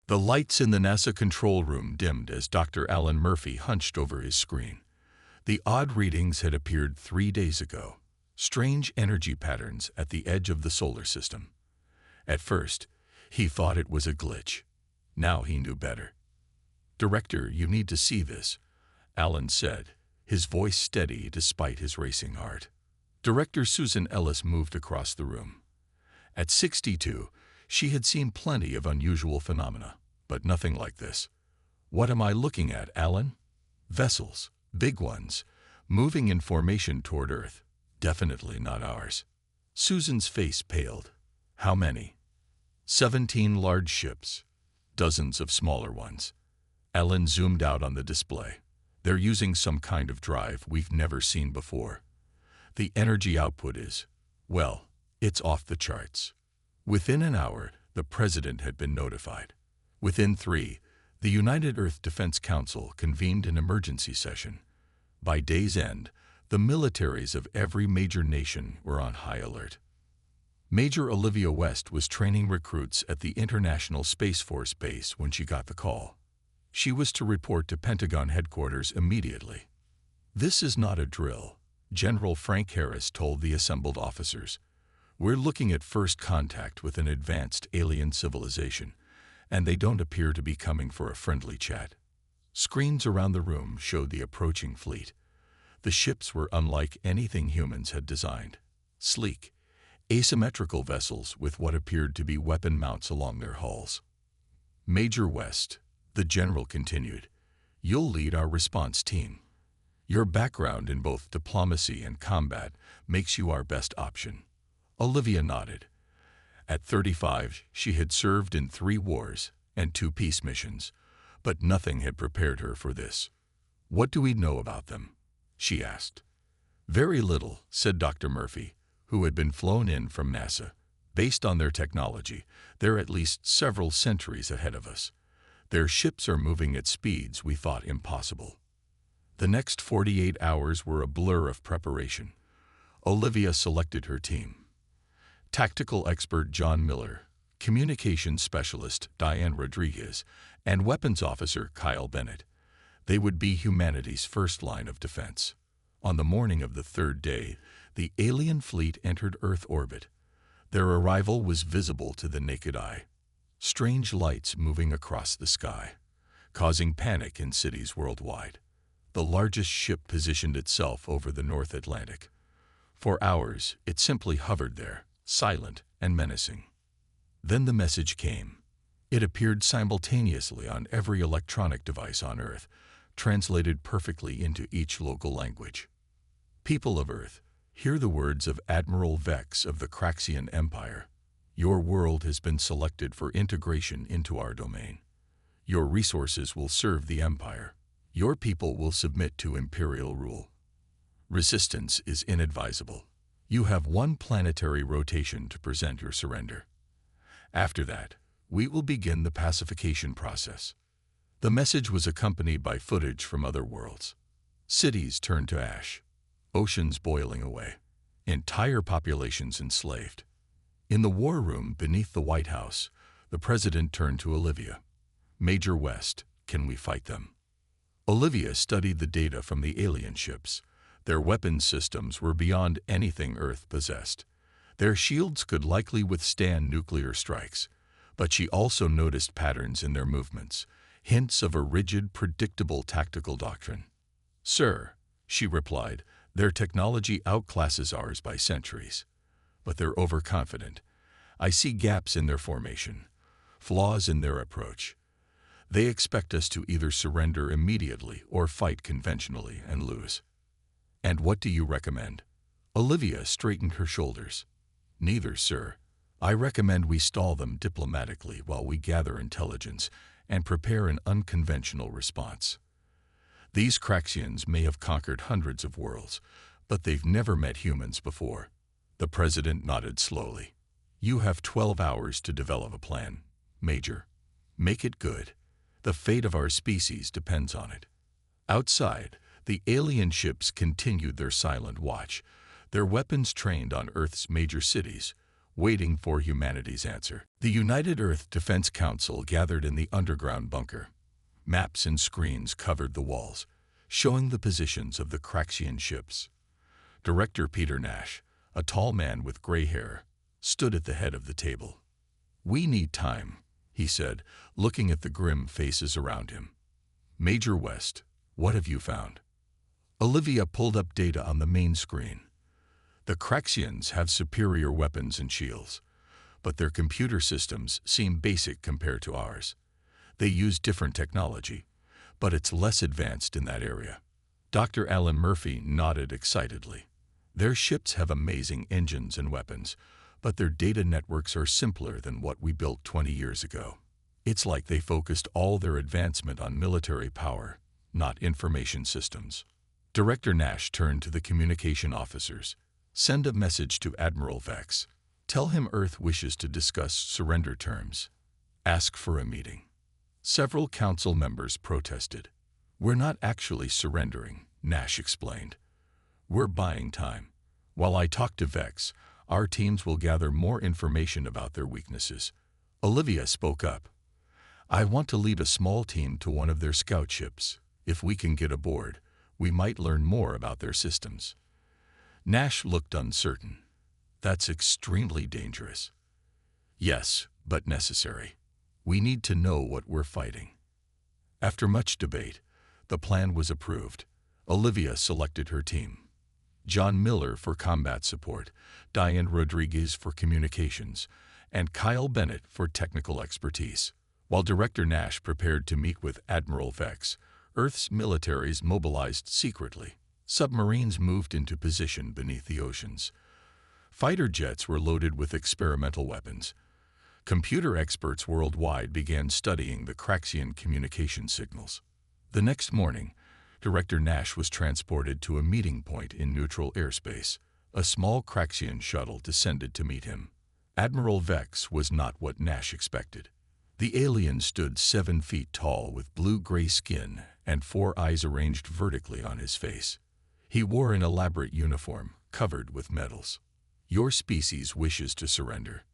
The lights in the NASA control room dimmed as Dr. Alan Murphy hunched over his screen. The odd readings had appeared 3 days ago, strange energy patterns at the edge of the solar system. At first, he thought it was a glitch. Now he knew better. "Director, you need to see this," Alan said, his voice steady despite his racing heart. Director Susan Ellis moved across the room. At 62, she had seen plenty of unusual phenomena, but nothing like this. "What am I looking at, Alan?" "Vessels, big ones, moving in formation toward Earth. Definitely not ours." Susan's face paled. "How many?" 17 large ships, dozens of smaller ones." Alan zoomed out on the display. "They're using some kind of drive we've never seen before. The energy output is, well, it's off the charts." Within an hour, the president had been notified. Within 3, the United Earth Defense Council convened an emergency session. By day's end, the militaries of every major nation were on high alert. Major Olivia West was training recruits at the International Space Force Base when she got the call. She was to report to Pentagon headquarters immediately. "This is not a drill," General Frank Harris told the assembled officers. "We're looking at first contact with an advanced alien civilization, and they don't appear to be coming for a friendly chat." Screens around the room showed the approaching fleet. The ships were unlike anything humans had designed. Sleek, asymmetrical vessels with what appeared to be weapon mounts along their hulls. "Major West," the general continued, "you'll lead our response team. Your background in both diplomacy and combat makes you our best option." Olivia nodded. At 35, she had served in 3 wars and 2 peace missions, but nothing had prepared her for this. "What do we know about them?" she asked. "Very little," said Dr. Murphy, who had been flown in from NASA. "Based on their technology, they're at least several centuries ahead of us. Their ships are moving at speeds we thought impossible." The next 48 hours were a blur of preparation. Olivia selected her team. Tactical expert John Miller, communications specialist Diane Rodriguez, and weapons officer Kyle Bennett. They would be humanity's first line of defense. On the morning of the 3rd day, the alien fleet entered Earth orbit. Their arrival was visible to the naked eye. Strange lights moving across the sky, causing panic in cities worldwide. The largest ship positioned itself over the North Atlantic. For hours, it simply hovered there, silent and menacing. Then the message came. It appeared simultaneously on every electronic device on Earth, translated perfectly into each local language. "People of Earth, hear the words of Admiral Vex of the Craxian Empire. Your world has been selected for integration into our domain. Your resources will serve the Empire. Your people will submit to Imperial rule. Resistance is inadvisable. You have 1 planetary rotation to present your surrender. After that, we will begin the pacification process." The message was accompanied by footage from other worlds. Cities turned to ash, oceans boiling away, entire populations enslaved. In the war room beneath the White House, the president turned to Olivia. "Major West, can we fight them?" Olivia studied the data from the alien ships. Their weapons systems were beyond anything Earth possessed. Their shields could likely withstand nuclear strikes, but she also noticed patterns in their movements, hints of a rigid, predictable tactical doctrine. "Sir," she replied, "their technology outclasses ours by centuries. But they're overconfident. I see gaps in their formation, flaws in their approach. They expect us to either surrender immediately or fight conventionally and lose." "And what do you recommend?" Olivia straightened her shoulders. "Neither, sir. I recommend we stall them diplomatically while we gather intelligence and prepare an unconventional response. These Craxians may have conquered hundreds of worlds, but they've never met humans before." The president nodded slowly. "You have 12 hours to develop a plan, Major. Make it good. The fate of our species depends on it." Outside, the alien ships continued their silent watch, their weapons trained on Earth's major cities, waiting for humanity's answer. The United Earth Defense Council gathered in the underground bunker. Maps and screens covered the walls, showing the positions of the Craxian ships. Director Peter Nash, a tall man with gray hair, stood at the head of the table. "We need time," he said, looking at the grim faces around him. "Major West, what have you found?" Olivia pulled up data on the main screen. "The Craxians have superior weapons and shields, but their computer systems seem basic compared to ours. They use different technology, but it's less advanced in that area." Dr. Alan Murphy nodded excitedly. "Their ships have amazing engines and weapons, but their data networks are simpler than what we built 20 years ago. It's like they focused all their advancement on military power, not information systems." Director Nash turned to the communication officers. "Send a message to Admiral Vex. Tell him Earth wishes to discuss surrender terms. Ask for a meeting." Several council members protested. "We're not actually surrendering," Nash explained. "We're buying time. While I talk to Vex, our teams will gather more information about their weaknesses." Olivia spoke up. "I want to lead a small team to one of their scout ships. If we can get aboard, we might learn more about their systems." Nash looked uncertain. "That's extremely dangerous." "Yes, but necessary. We need to know what we're fighting." After much debate, the plan was approved. Olivia selected her team. John Miller for combat support, Diane Rodriguez for communications, and Kyle Bennett for technical expertise. While Director Nash prepared to meet with Admiral Vex, Earth's militaries mobilized secretly. Submarines moved into position beneath the oceans. Fighter jets were loaded with experimental weapons. Computer experts worldwide began studying the Craxian communication signals. The next morning, Director Nash was transported to a meeting point in neutral airspace. A small Craxian shuttle descended to meet him. Admiral Vex was not what Nash expected. The alien stood 7 feet tall with blue-gray skin and 4 eyes arranged vertically on his face. He wore an elaborate uniform covered with medals. "Your species wishes to surrender?"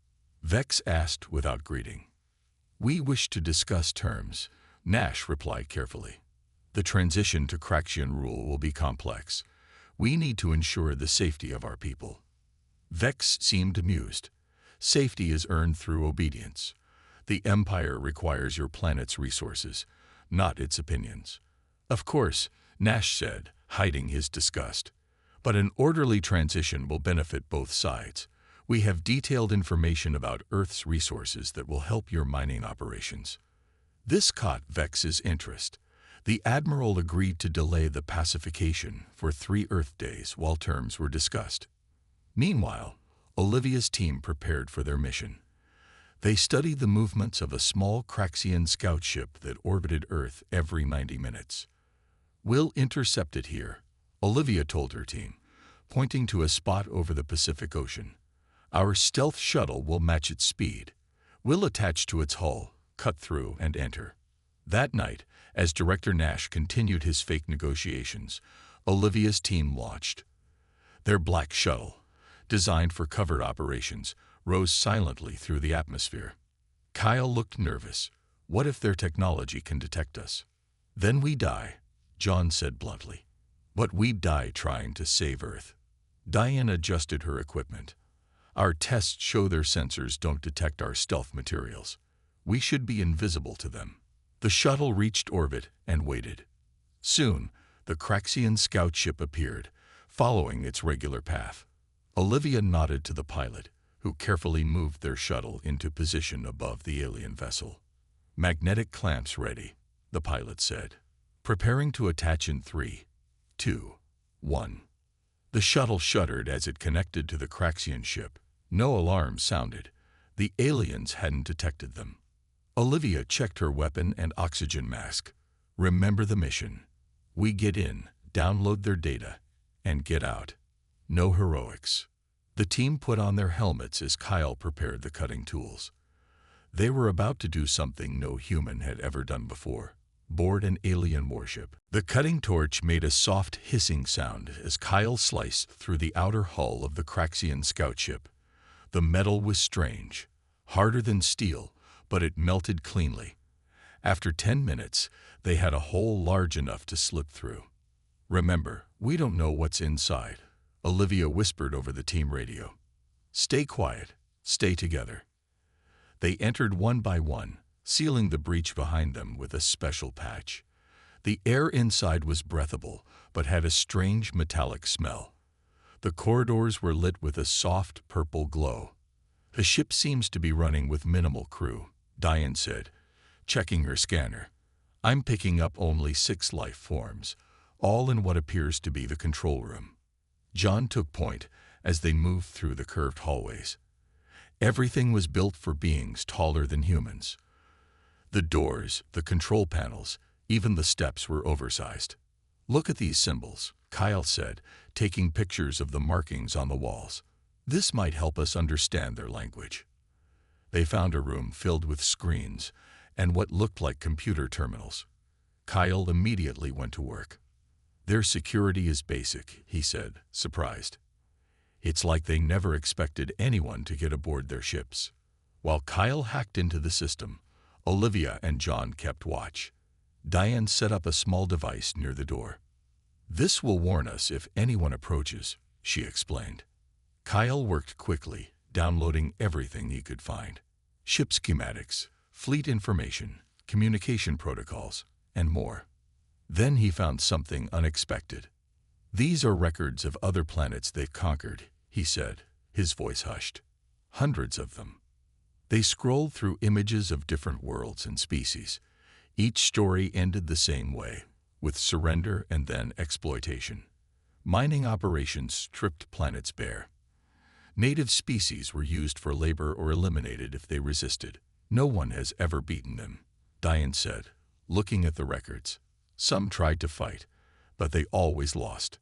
Vex asked without greeting. "We wish to discuss terms," Nash replied carefully. "The transition to Craxian rule will be complex. We need to ensure the safety of our people." Vex seemed amused. "Safety is earned through obedience. The Empire requires your planet's resources, not its opinions." "Of course," Nash said, hiding his disgust. "But an orderly transition will benefit both sides. We have detailed information about Earth's resources that will help your mining operations." This caught Vex's interest. The Admiral agreed to delay the pacification for 3 Earth days while terms were discussed. Meanwhile, Olivia's team prepared for their mission. They studied the movements of a small Craxian scout ship that orbited Earth every 90 minutes. "We'll intercept it here," Olivia told her team, pointing to a spot over the Pacific Ocean. "Our stealth shuttle will match its speed. We'll attach to its hull, cut through, and enter." That night, as Director Nash continued his fake negotiations, Olivia's team launched. Their black shuttle, designed for covert operations, rose silently through the atmosphere. Kyle looked nervous. "What if their technology can detect us?" "Then we die," John said bluntly. "But we die trying to save Earth." Diane adjusted her equipment. "Our tests show their sensors don't detect our stealth materials. We should be invisible to them." The shuttle reached orbit and waited. Soon, the Craxian scout ship appeared, following its regular path. Olivia nodded to the pilot, who carefully moved their shuttle into position above the alien vessel. "Magnetic clamps ready," the pilot said. "Preparing to attach in 3, 2, 1. The shuttle shuddered as it connected to the Craxian ship. No alarm sounded. The aliens hadn't detected them. Olivia checked her weapon and oxygen mask. "Remember the mission. We get in, download their data, and get out. No heroics." The team put on their helmets as Kyle prepared the cutting tools. They were about to do something no human had ever done before: board an alien warship. The cutting torch made a soft hissing sound as Kyle sliced through the outer hull of the Craxian scout ship. The metal was strange, harder than steel, but it melted cleanly. After 10 minutes, they had a hole large enough to slip through. "Remember, we don't know what's inside," Olivia whispered over the team radio. "Stay quiet, stay together." They entered one by one, sealing the breach behind them with a special patch. The air inside was breathable, but had a strange metallic smell. The corridors were lit with a soft purple glow. "The ship seems to be running with minimal crew," Diane said, checking her scanner. "I'm picking up only 6 life forms, all in what appears to be the control room." John took point as they moved through the curved hallways. Everything was built for beings taller than humans. The doors, the control panels, even the steps were oversized. "Look at these symbols," Kyle said, taking pictures of the markings on the walls. "This might help us understand their language." They found a room filled with screens and what looked like computer terminals. Kyle immediately went to work. "Their security is basic," he said, surprised. "It's like they never expected anyone to get aboard their ships." While Kyle hacked into the system, Olivia and John kept watch. Diane set up a small device near the door. "This will warn us if anyone approaches," she explained. Kyle worked quickly, downloading everything he could find. Ship schematics, fleet information, communication protocols, and more. Then he found something unexpected. "These are records of other planets they've conquered," he said, his voice hushed. "Hundreds of them." They scrolled through images of different worlds and species. Each story ended the same way, with surrender and then exploitation. Mining operations stripped planets bare. Native species were used for labor or eliminated if they resisted. "No one has ever beaten them," Diane said, looking at the records. "Some tried to fight, but they always lost."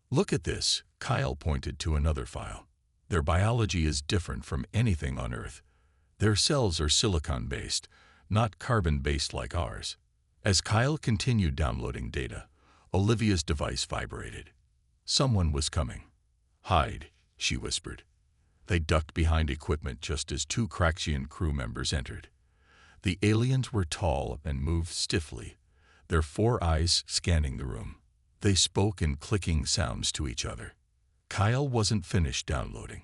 "Look at this," Kyle pointed to another file. "Their biology is different from anything on Earth. Their cells are silicon-based, not carbon-based like ours." As Kyle continued downloading data, Olivia's device vibrated. Someone was coming. "Hide," she whispered. They ducked behind equipment just as 2 Craxian crew members entered. The aliens were tall and moved stiffly, their 4 eyes scanning the room. They spoke in clicking sounds to each other. Kyle wasn't finished downloading.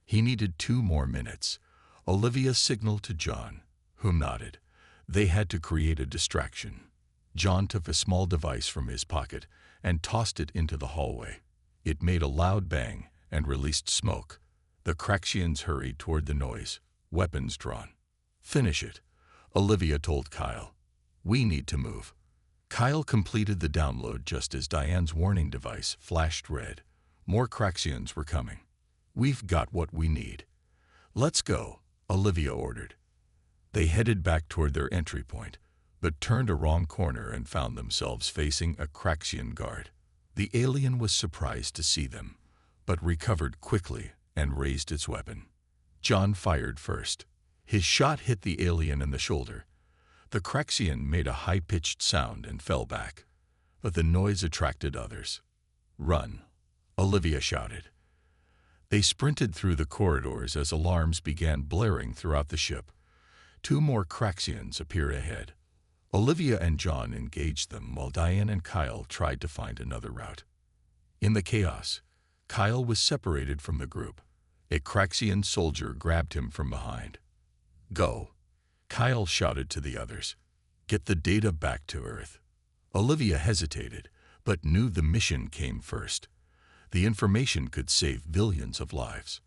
He needed 2 more minutes. Olivia signaled to John, who nodded. They had to create a distraction. John took a small device from his pocket and tossed it into the hallway. It made a loud bang and released smoke. The Craxians hurried toward the noise, weapons drawn. "Finish it," Olivia told Kyle. "We need to move." Kyle completed the download just as Diane's warning device flashed red. More Craxians were coming. "We've got what we need." "Let's go," Olivia ordered. They headed back toward their entry point, but turned a wrong corner and found themselves facing a Craxian guard. The alien was surprised to see them, but recovered quickly and raised its weapon. John fired first. His shot hit the alien in the shoulder. The Craxian made a high-pitched sound and fell back, but the noise attracted others. "Run," Olivia shouted. They sprinted through the corridors as alarms began blaring throughout the ship. 2 more Craxians appeared ahead. Olivia and John engaged them while Diane and Kyle tried to find another route. In the chaos, Kyle was separated from the group. A Craxian soldier grabbed him from behind. "Go," Kyle shouted to the others. "Get the data back to Earth." Olivia hesitated, but knew the mission came first. The information could save billions of lives.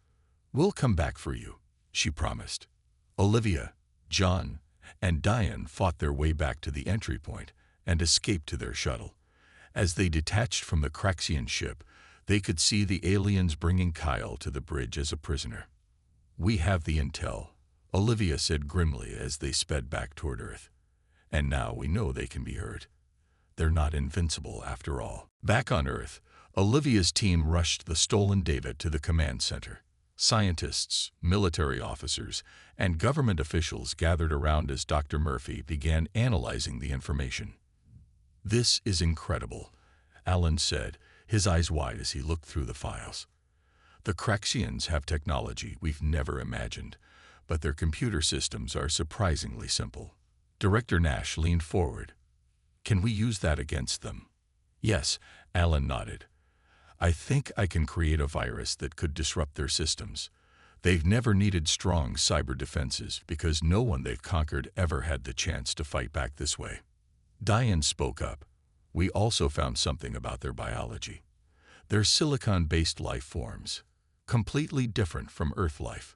"We'll come back for you," she promised. Olivia, John, and Diane fought their way back to the entry point and escaped to their shuttle. As they detached from the Craxian ship, they could see the aliens bringing Kyle to the bridge as a prisoner. "We have the intel," Olivia said grimly as they sped back toward Earth. "And now we know they can be hurt. They're not invincible after all." Back on Earth, Olivia's team rushed the stolen data to the command center. Scientists, military officers, and government officials gathered around as Dr. Murphy began analyzing the information. "This is incredible," Alan said, his eyes wide as he looked through the files. The Craxians have technology we've never imagined, but their computer systems are surprisingly simple. Director Nash leaned forward. Can we use that against them? Yes, Alan nodded. I think I can create a virus that could disrupt their systems. They've never needed strong cyber defenses because no one they've conquered ever had the chance to fight back this way. Diane spoke up. We also found something about their biology. They're silicon-based life forms, completely different from Earth life.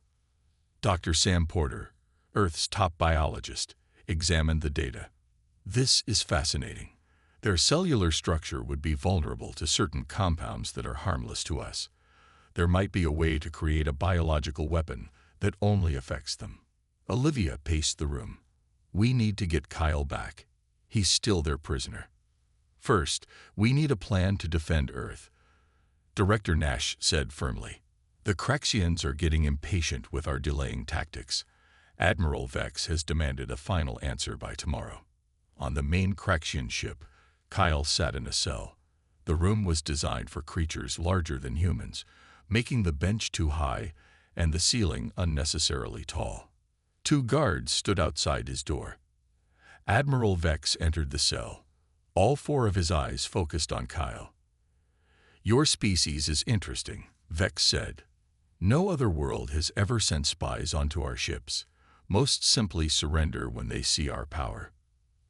Dr. Sam Porter, Earth's top biologist, examined the data. This is fascinating. Their cellular structure would be vulnerable to certain compounds that are harmless to us. There might be a way to create a biological weapon that only affects them. Olivia paced the room. We need to get Kyle back. He's still their prisoner. First, we need a plan to defend Earth. Director Nash said firmly. The Craxians are getting impatient with our delaying tactics. Admiral Vex has demanded a final answer by tomorrow. On the main Craxian ship, Kyle sat in a cell. The room was designed for creatures larger than humans, making the bench too high and the ceiling unnecessarily tall. 2 guards stood outside his door. Admiral Vex entered the cell. All 4 of his eyes focused on Kyle. Your species is interesting, Vex said. No other world has ever sent spies onto our ships. Most simply surrender when they see our power.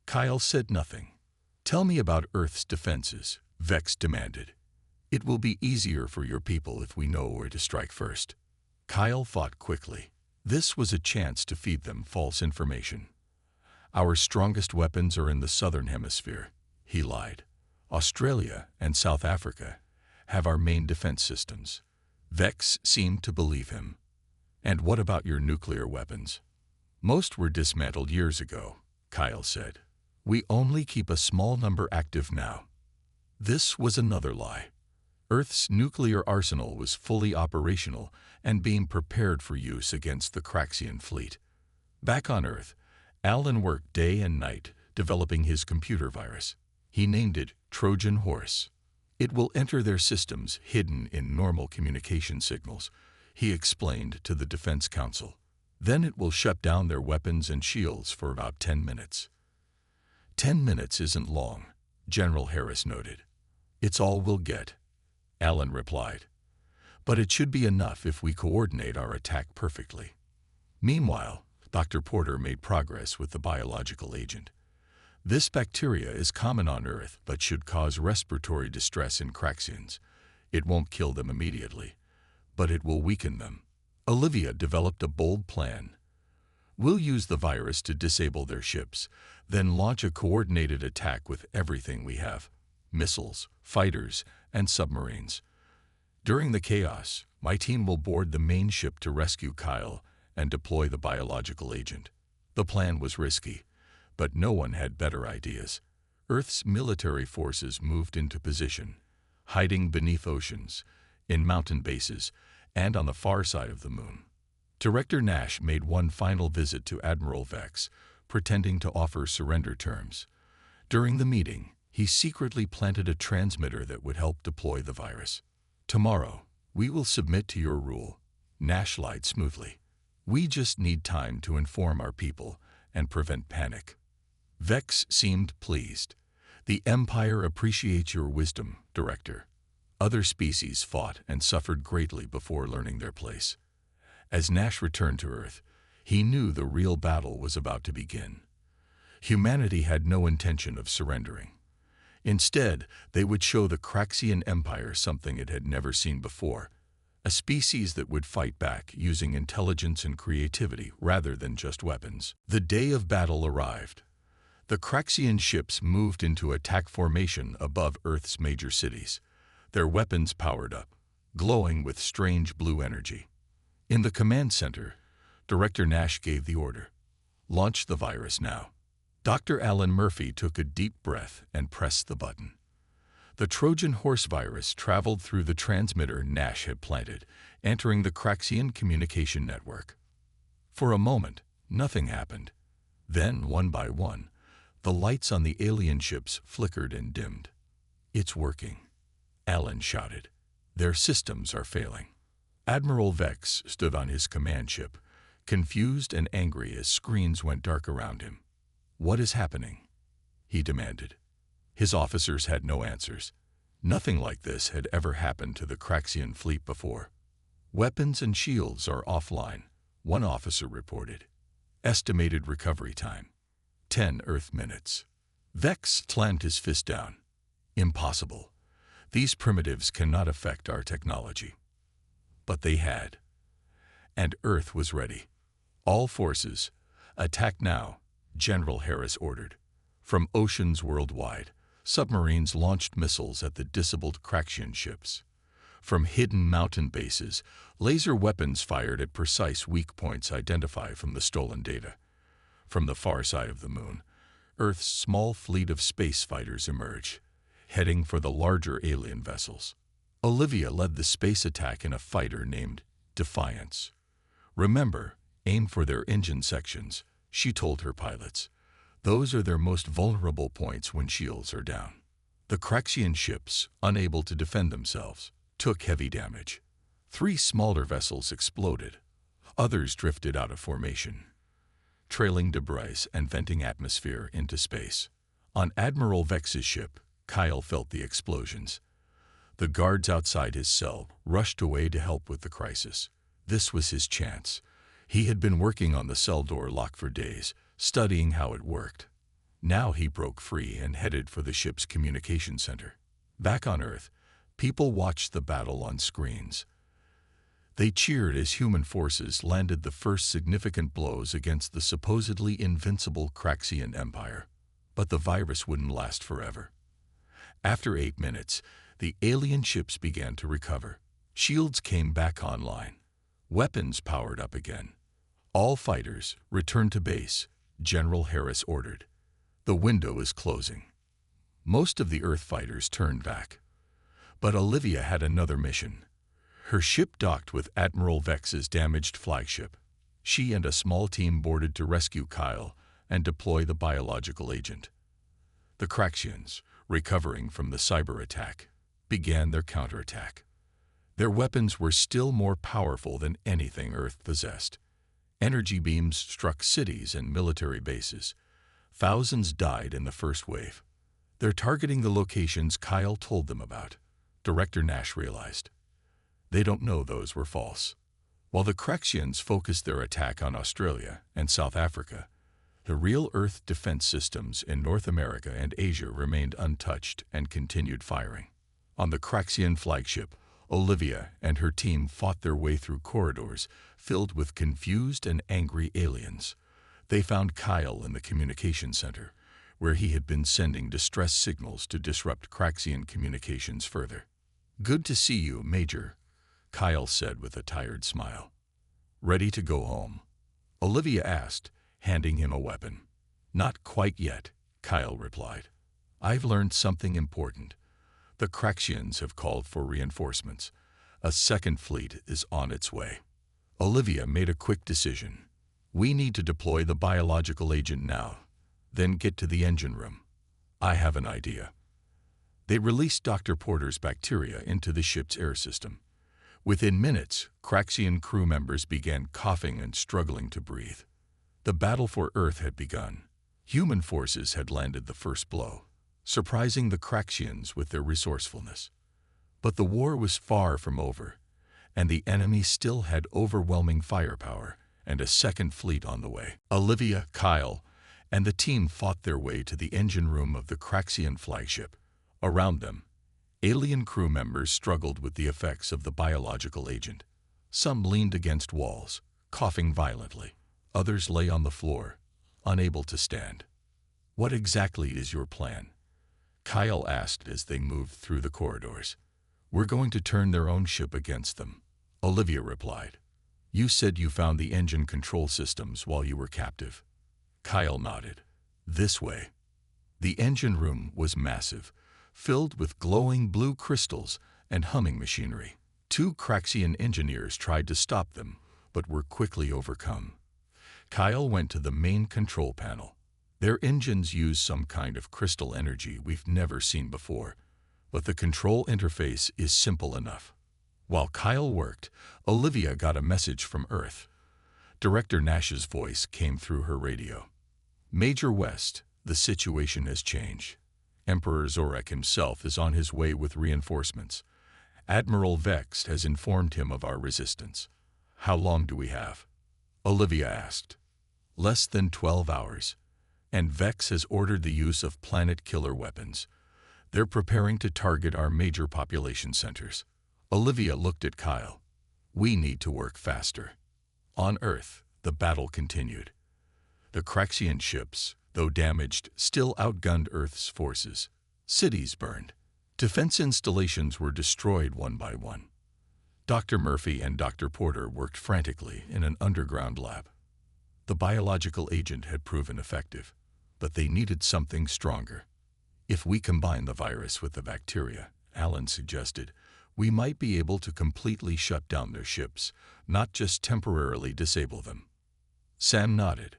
Kyle said nothing. Tell me about Earth's defenses, Vex demanded. It will be easier for your people if we know where to strike first. Kyle thought quickly. This was a chance to feed them false information. Our strongest weapons are in the southern hemisphere, he lied. Australia and South Africa have our main defense systems. Vex seemed to believe him. And what about your nuclear weapons? Most were dismantled years ago, Kyle said. We only keep a small number active now. This was another lie. Earth's nuclear arsenal was fully operational and being prepared for use against the Craxian fleet. Back on Earth, Alan worked day and night developing his computer virus. He named it Trojan Horse. It will enter their systems hidden in normal communication signals, he explained to the Defense Council. Then it will shut down their weapons and shields for about 10 minutes. 10 minutes isn't long, General Harris noted. It's all we'll get, Alan replied. But it should be enough if we coordinate our attack perfectly. Meanwhile, Dr. Porter made progress with the biological agent. This bacteria is common on Earth but should cause respiratory distress in Craxians. It won't kill them immediately, but it will weaken them. Olivia developed a bold plan. We'll use the virus to disable their ships, then launch a coordinated attack with everything we have: missiles, fighters, and submarines. During the chaos, my team will board the main ship to rescue Kyle and deploy the biological agent. The plan was risky, but no one had better ideas. Earth's military forces moved into position, hiding beneath oceans, in mountain bases, and on the far side of the moon. Director Nash made one final visit to Admiral Vex, pretending to offer surrender terms. During the meeting, he secretly planted a transmitter that would help deploy the virus. Tomorrow, we will submit to your rule, Nash lied smoothly. We just need time to inform our people and prevent panic. Vex seemed pleased. The Empire appreciates your wisdom, Director. Other species fought and suffered greatly before learning their place. As Nash returned to Earth, he knew the real battle was about to begin. Humanity had no intention of surrendering. Instead, they would show the Craxian Empire something it had never seen before, a species that would fight back using intelligence and creativity rather than just weapons. The day of battle arrived. The Craxian ships moved into attack formation above Earth's major cities, their weapons powered up, glowing with strange blue energy. In the command center, Director Nash gave the order. Launch the virus now. Dr. Alan Murphy took a deep breath and pressed the button. The Trojan horse virus traveled through the transmitter Nash had planted, entering the Craxian communication network. For a moment, nothing happened. Then, one by one, the lights on the alien ships flickered and dimmed. It's working, Alan shouted. Their systems are failing. Admiral Vex stood on his command ship, confused and angry as screens went dark around him. "What is happening?" he demanded. His officers had no answers. Nothing like this had ever happened to the Craxian fleet before. "Weapons and shields are offline," one officer reported. "Estimated recovery time, 10 Earth minutes." Vex slammed his fist down. "Impossible. These primitives cannot affect our technology." But they had. And Earth was ready. "All forces, attack now," General Harris ordered. From oceans worldwide, submarines launched missiles at the disabled Craxian ships. From hidden mountain bases, laser weapons fired at precise weak points identified from the stolen data. From the far side of the moon, Earth's small fleet of space fighters emerged, heading for the larger alien vessels. Olivia led the space attack in a fighter named Defiance. "Remember, aim for their engine sections," she told her pilots. "Those are their most vulnerable points when shields are down." The Craxian ships, unable to defend themselves, took heavy damage. 3 smaller vessels exploded. Others drifted out of formation, trailing debris and venting atmosphere into space. On Admiral Vex's ship, Kyle felt the explosions. The guards outside his cell rushed away to help with the crisis. This was his chance. He had been working on the cell door lock for days, studying how it worked. Now he broke free and headed for the ship's communication center. Back on Earth, people watched the battle on screens. They cheered as human forces landed the first significant blows against the supposedly invincible Craxian Empire. But the virus wouldn't last forever. After 8 minutes, the alien ships began to recover. Shields came back online. Weapons powered up again. "All fighters, return to base," General Harris ordered. "The window is closing." Most of the Earth fighters turned back. But Olivia had another mission. Her ship docked with Admiral Vex's damaged flagship. She and a small team boarded to rescue Kyle and deploy the biological agent. The Craxians, recovering from the cyber attack, began their counterattack. Their weapons were still more powerful than anything Earth possessed. Energy beams struck cities and military bases. Thousands died in the first wave. They're targeting the locations Kyle told them about, Director Nash realized. They don't know those were false. While the Craxians focused their attack on Australia and South Africa, the real Earth defense systems in North America and Asia remained untouched and continued firing. On the Craxian flagship, Olivia and her team fought their way through corridors filled with confused and angry aliens. They found Kyle in the communication center, where he had been sending distress signals to disrupt Craxian communications further. "Good to see you, Major," Kyle said with a tired smile. "Ready to go home?" Olivia asked, handing him a weapon. "Not quite yet," Kyle replied. "I've learned something important. The Craxians have called for reinforcements. A second fleet is on its way." Olivia made a quick decision. "We need to deploy the biological agent now, then get to the engine room. I have an idea." They released Dr. Porter's bacteria into the ship's air system. Within minutes, Craxian crew members began coughing and struggling to breathe. The battle for Earth had begun. Human forces had landed the first blow, surprising the Craxians with their resourcefulness. But the war was far from over, and the enemy still had overwhelming firepower and a second fleet on the way. Olivia, Kyle, and the team fought their way to the engine room of the Craxian flagship. Around them, alien crew members struggled with the effects of the biological agent. Some leaned against walls, coughing violently. Others lay on the floor, unable to stand. "What exactly is your plan?" Kyle asked as they moved through the corridors. "We're going to turn their own ship against them," Olivia replied. "You said you found the engine control systems while you were captive." Kyle nodded. "This way." The engine room was massive, filled with glowing blue crystals and humming machinery. 2 Craxian engineers tried to stop them, but were quickly overcome. Kyle went to the main control panel. Their engines use some kind of crystal energy we've never seen before, but the control interface is simple enough. While Kyle worked, Olivia got a message from Earth. Director Nash's voice came through her radio. Major West, the situation has changed. Emperor Zorak himself is on his way with reinforcements. Admiral Vex has informed him of our resistance. How long do we have? Olivia asked. Less than 12 hours. And Vex has ordered the use of planet-killer weapons. They're preparing to target our major population centers. Olivia looked at Kyle. We need to work faster. On Earth, the battle continued. The Craxian ships, though damaged, still outgunned Earth's forces. Cities burned. Defense installations were destroyed one by one. Dr. Murphy and Dr. Porter worked frantically in an underground lab. The biological agent had proven effective, but they needed something stronger. If we combine the virus with the bacteria, Alan suggested, we might be able to completely shut down their ships, not just temporarily disable them. Sam nodded.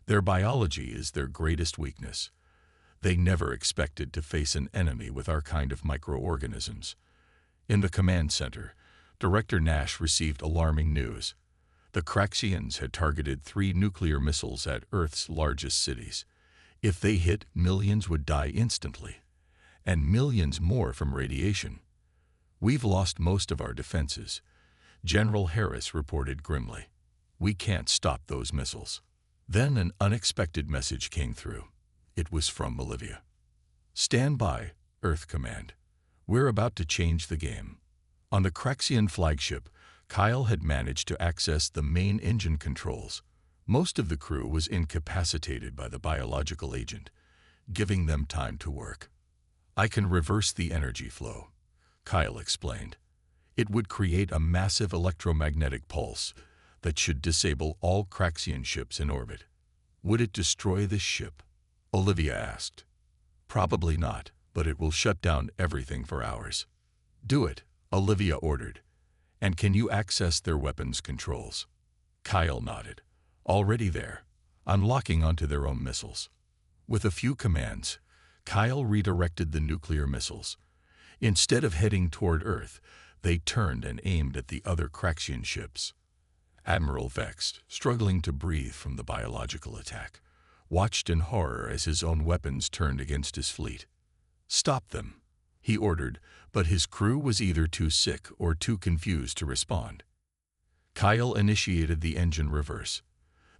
Their biology is their greatest weakness. They never expected to face an enemy with our kind of microorganisms. In the command center, Director Nash received alarming news. The Craxians had targeted 3 nuclear missiles at Earth's largest cities. If they hit, millions would die instantly, and millions more from radiation. We've lost most of our defenses, General Harris reported grimly. We can't stop those missiles. Then an unexpected message came through. It was from Olivia. Stand by, Earth Command. We're about to change the game. On the Craxian flagship, Kyle had managed to access the main engine controls. Most of the crew was incapacitated by the biological agent, giving them time to work. I can reverse the energy flow, Kyle explained. It would create a massive electromagnetic pulse that should disable all Craxian ships in orbit. Would it destroy this ship? Olivia asked. Probably not, but it will shut down everything for hours. Do it, Olivia ordered. And can you access their weapons controls? Kyle nodded. Already there, unlocking onto their own missiles. With a few commands, Kyle redirected the nuclear missiles. Instead of heading toward Earth, they turned and aimed at the other Craxian ships. Admiral Vex, struggling to breathe from the biological attack, watched in horror as his own weapons turned against his fleet. Stop them, he ordered, but his crew was either too sick or too confused to respond. Kyle initiated the engine reverse.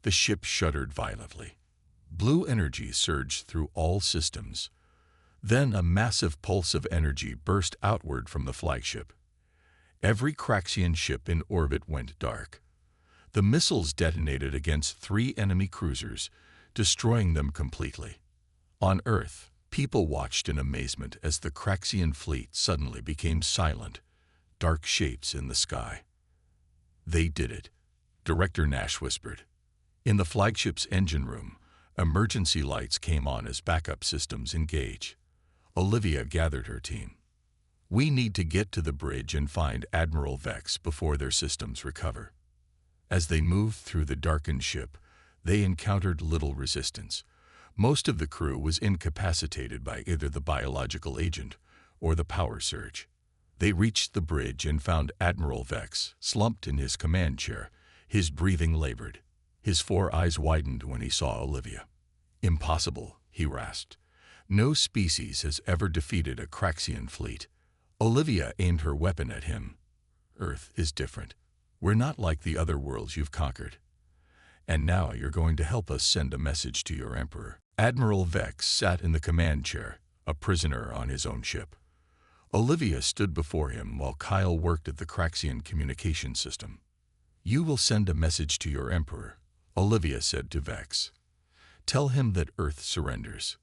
The ship shuddered violently. Blue energy surged through all systems. Then a massive pulse of energy burst outward from the flagship. Every Craxian ship in orbit went dark. The missiles detonated against 3 enemy cruisers, destroying them completely. On Earth, people watched in amazement as the Craxian fleet suddenly became silent, dark shapes in the sky. They did it, Director Nash whispered. In the flagship's engine room, emergency lights came on as backup systems engaged. Olivia gathered her team. We need to get to the bridge and find Admiral Vex before their systems recover. As they moved through the darkened ship, they encountered little resistance. Most of the crew was incapacitated by either the biological agent or the power surge. They reached the bridge and found Admiral Vex slumped in his command chair, his breathing labored. His 4 eyes widened when he saw Olivia. Impossible, he rasped. No species has ever defeated a Craxian fleet. Olivia aimed her weapon at him. Earth is different. We're not like the other worlds you've conquered. And now you're going to help us send a message to your emperor. Admiral Vex sat in the command chair, a prisoner on his own ship. Olivia stood before him while Kyle worked at the Craxian communication system. You will send a message to your emperor, Olivia said to Vex. Tell him that Earth surrenders.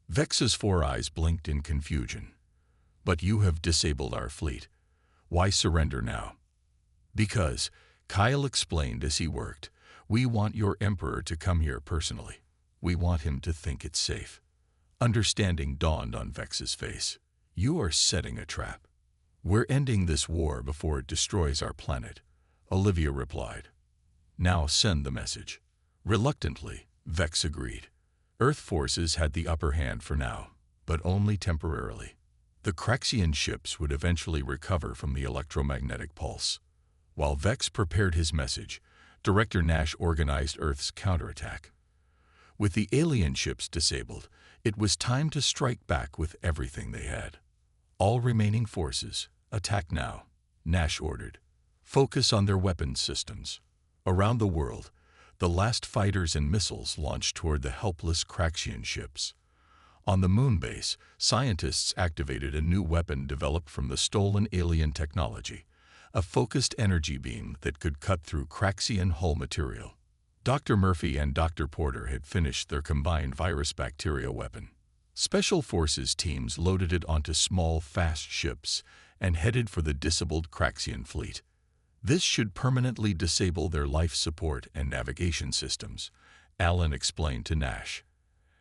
Vex's 4 eyes blinked in confusion. But you have disabled our fleet. Why surrender now? Because, Kyle explained as he worked, we want your emperor to come here personally. We want him to think it's safe. Understanding dawned on Vex's face. You are setting a trap. We're ending this war before it destroys our planet, Olivia replied. Now send the message. Reluctantly, Vex agreed. Earth forces had the upper hand for now, but only temporarily. The Craxian ships would eventually recover from the electromagnetic pulse. While Vex prepared his message, Director Nash organized Earth's counterattack. With the alien ships disabled, it was time to strike back with everything they had. All remaining forces, attack now, Nash ordered. Focus on their weapons systems. Around the world, the last fighters and missiles launched toward the helpless Craxian ships. On the moon base, scientists activated a new weapon developed from the stolen alien technology, a focused energy beam that could cut through Craxian hull material. Dr. Murphy and Dr. Porter had finished their combined virus-bacteria weapon. Special forces teams loaded it onto small, fast ships and headed for the disabled Craxian fleet. This should permanently disable their life support and navigation systems, Allen explained to Nash.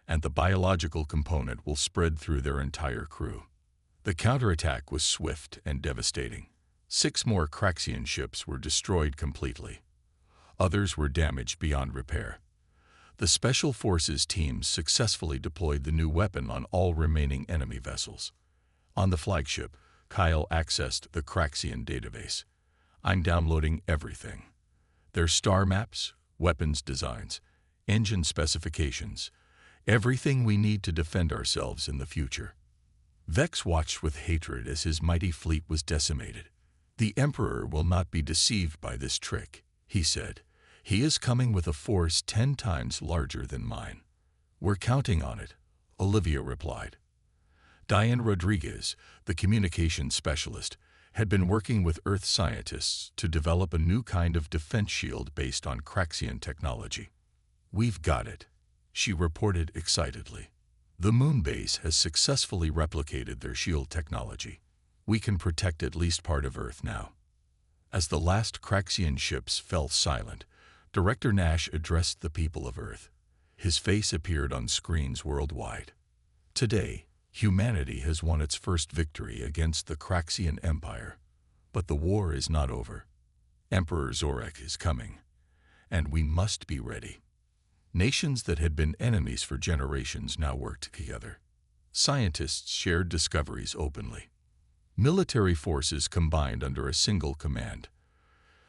And the biological component will spread through their entire crew. The counterattack was swift and devastating. 6 more Craxian ships were destroyed completely. Others were damaged beyond repair. The Special Forces teams successfully deployed the new weapon on all remaining enemy vessels. On the flagship, Kyle accessed the Craxian database. I'm downloading everything. Their star maps, weapons designs, engine specifications, everything we need to defend ourselves in the future. Vex watched with hatred as his mighty fleet was decimated. The Emperor will not be deceived by this trick, he said. He is coming with a force 10 times larger than mine. We're counting on it, Olivia replied. Diane Rodriguez, the communications specialist, had been working with Earth scientists to develop a new kind of defense shield based on Craxian technology. We've got it, she reported excitedly. The moon base has successfully replicated their shield technology. We can protect at least part of Earth now. As the last Craxian ships fell silent, Director Nash addressed the people of Earth. His face appeared on screens worldwide. Today, humanity has won its first victory against the Craxian Empire. But the war is not over. Emperor Zorak is coming, and we must be ready. Nations that had been enemies for generations now worked together. Scientists shared discoveries openly. Military forces combined under a single command.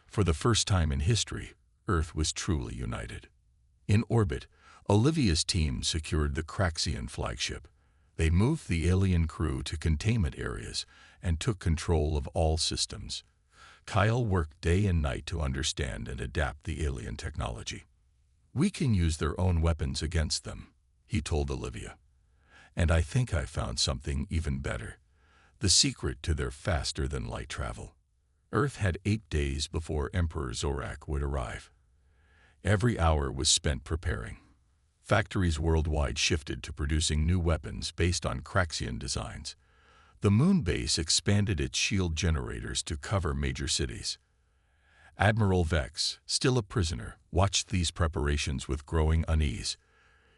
For the first time in history, Earth was truly united. In orbit, Olivia's team secured the Craxian flagship. They moved the alien crew to containment areas and took control of all systems. Kyle worked day and night to understand and adapt the alien technology. We can use their own weapons against them, he told Olivia. And I think I found something even better. The secret to their faster-than-light travel. Earth had 8 days before Emperor Zorak would arrive. Every hour was spent preparing. Factories worldwide shifted to producing new weapons based on Craxian designs. The moon base expanded its shield generators to cover major cities. Admiral Vex, still a prisoner, watched these preparations with growing unease.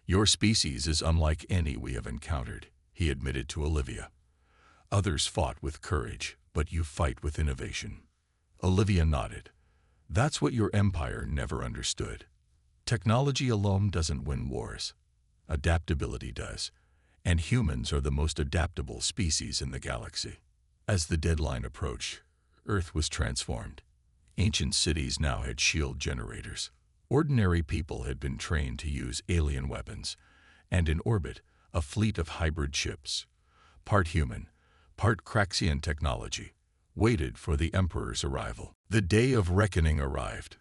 Your species is unlike any we have encountered, he admitted to Olivia. Others fought with courage, but you fight with innovation. Olivia nodded. That's what your empire never understood. Technology alone doesn't win wars. Adaptability does. And humans are the most adaptable species in the galaxy. As the deadline approached, Earth was transformed. Ancient cities now had shield generators. Ordinary people had been trained to use alien weapons. And in orbit, a fleet of hybrid ships, part human, part Craxian technology, waited for the Emperor's arrival. The day of reckoning arrived.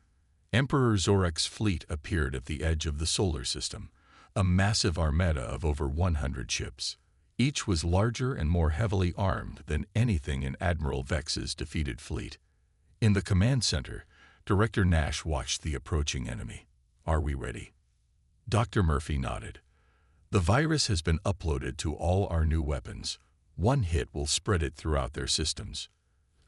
Emperor Zorak's fleet appeared at the edge of the solar system, a massive armada of over 100 ships. Each was larger and more heavily armed than anything in Admiral Vex's defeated fleet. In the command center, Director Nash watched the approaching enemy. Are we ready? Dr. Murphy nodded. The virus has been uploaded to all our new weapons. One hit will spread it throughout their systems.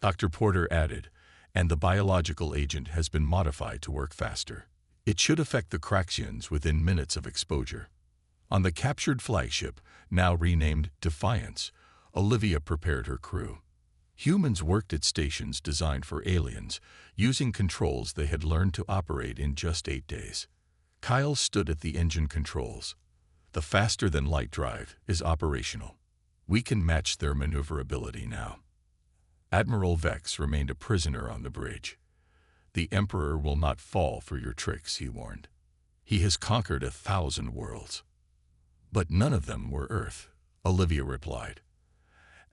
Dr. Porter added, and the biological agent has been modified to work faster. It should affect the Craxians within minutes of exposure. On the captured flagship, now renamed Defiance, Olivia prepared her crew. Humans worked at stations designed for aliens, using controls they had learned to operate in just 8 days. Kyle stood at the engine controls. The faster-than-light drive is operational. We can match their maneuverability now. Admiral Vex remained a prisoner on the bridge. The Emperor will not fall for your tricks, he warned. He has conquered 1,000 worlds. But none of them were Earth, Olivia replied.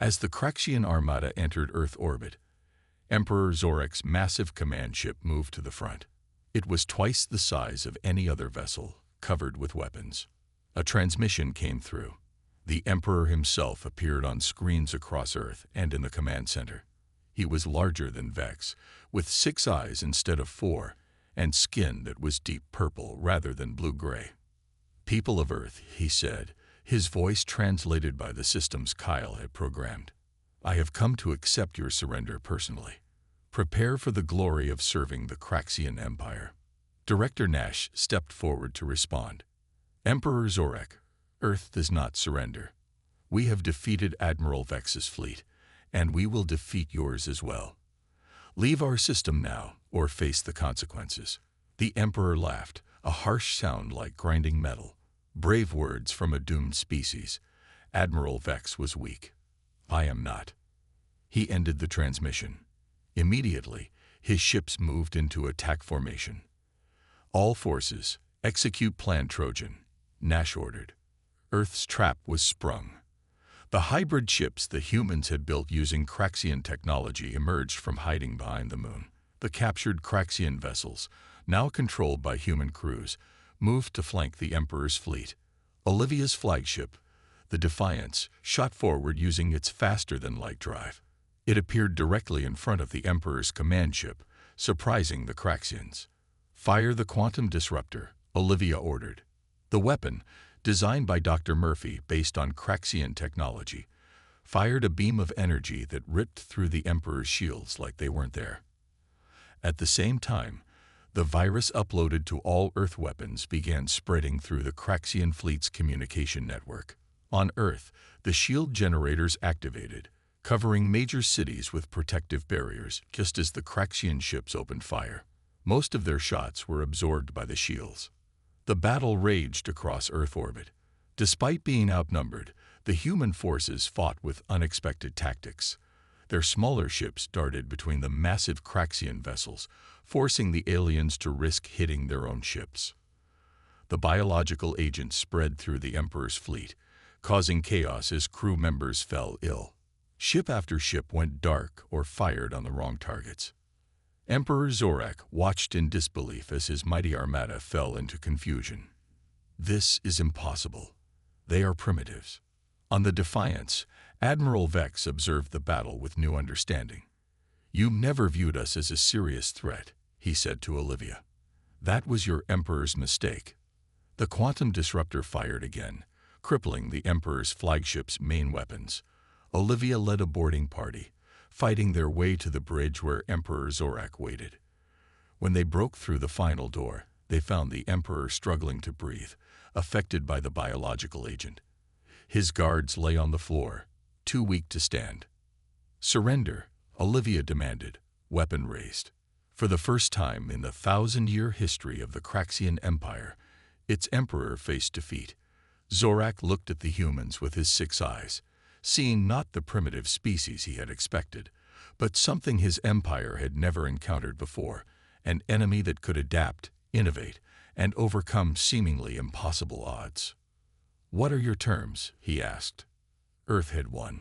As the Craxian Armada entered Earth orbit, Emperor Zorak's massive command ship moved to the front. It was twice the size of any other vessel, covered with weapons. A transmission came through. The Emperor himself appeared on screens across Earth and in the command center. He was larger than Vex, with 6 eyes instead of 4, and skin that was deep purple rather than blue-gray. "People of Earth," he said, his voice translated by the systems Kyle had programmed. "I have come to accept your surrender personally. Prepare for the glory of serving the Craxian Empire." Director Nash stepped forward to respond. "Emperor Zorak, Earth does not surrender. We have defeated Admiral Vex's fleet, and we will defeat yours as well. Leave our system now, or face the consequences." The Emperor laughed, a harsh sound like grinding metal. Brave words from a doomed species. Admiral Vex was weak. I am not. He ended the transmission. Immediately, his ships moved into attack formation. "All forces, execute Plan Trojan," Nash ordered. Earth's trap was sprung. The hybrid ships the humans had built using Craxian technology emerged from hiding behind the moon. The captured Craxian vessels, now controlled by human crews, moved to flank the Emperor's fleet. Olivia's flagship, the Defiance, shot forward using its faster-than-light drive. It appeared directly in front of the Emperor's command ship, surprising the Craxians. "Fire the quantum disruptor," Olivia ordered. The weapon, designed by Dr. Murphy based on Craxian technology, fired a beam of energy that ripped through the Emperor's shields like they weren't there. At the same time, the virus uploaded to all Earth weapons began spreading through the Craxian fleet's communication network. On Earth, the shield generators activated, covering major cities with protective barriers just as the Craxian ships opened fire. Most of their shots were absorbed by the shields. The battle raged across Earth orbit. Despite being outnumbered, the human forces fought with unexpected tactics. Their smaller ships darted between the massive Craxian vessels, forcing the aliens to risk hitting their own ships. The biological agent spread through the Emperor's fleet, causing chaos as crew members fell ill. Ship after ship went dark or fired on the wrong targets. Emperor Zorak watched in disbelief as his mighty armada fell into confusion. "This is impossible. They are primitives." On the Defiance, Admiral Vex observed the battle with new understanding. "You never viewed us as a serious threat," he said to Olivia. "That was your Emperor's mistake." The quantum disruptor fired again, crippling the Emperor's flagship's main weapons. Olivia led a boarding party, fighting their way to the bridge where Emperor Zorak waited. When they broke through the final door, they found the Emperor struggling to breathe, affected by the biological agent. His guards lay on the floor, too weak to stand. "Surrender," Olivia demanded, weapon raised. For the first time in the 1,000-year history of the Craxian Empire, its Emperor faced defeat. Zorak looked at the humans with his 6 eyes, seeing not the primitive species he had expected, but something his empire had never encountered before, an enemy that could adapt, innovate, and overcome seemingly impossible odds. "What are your terms?" he asked. Earth had won.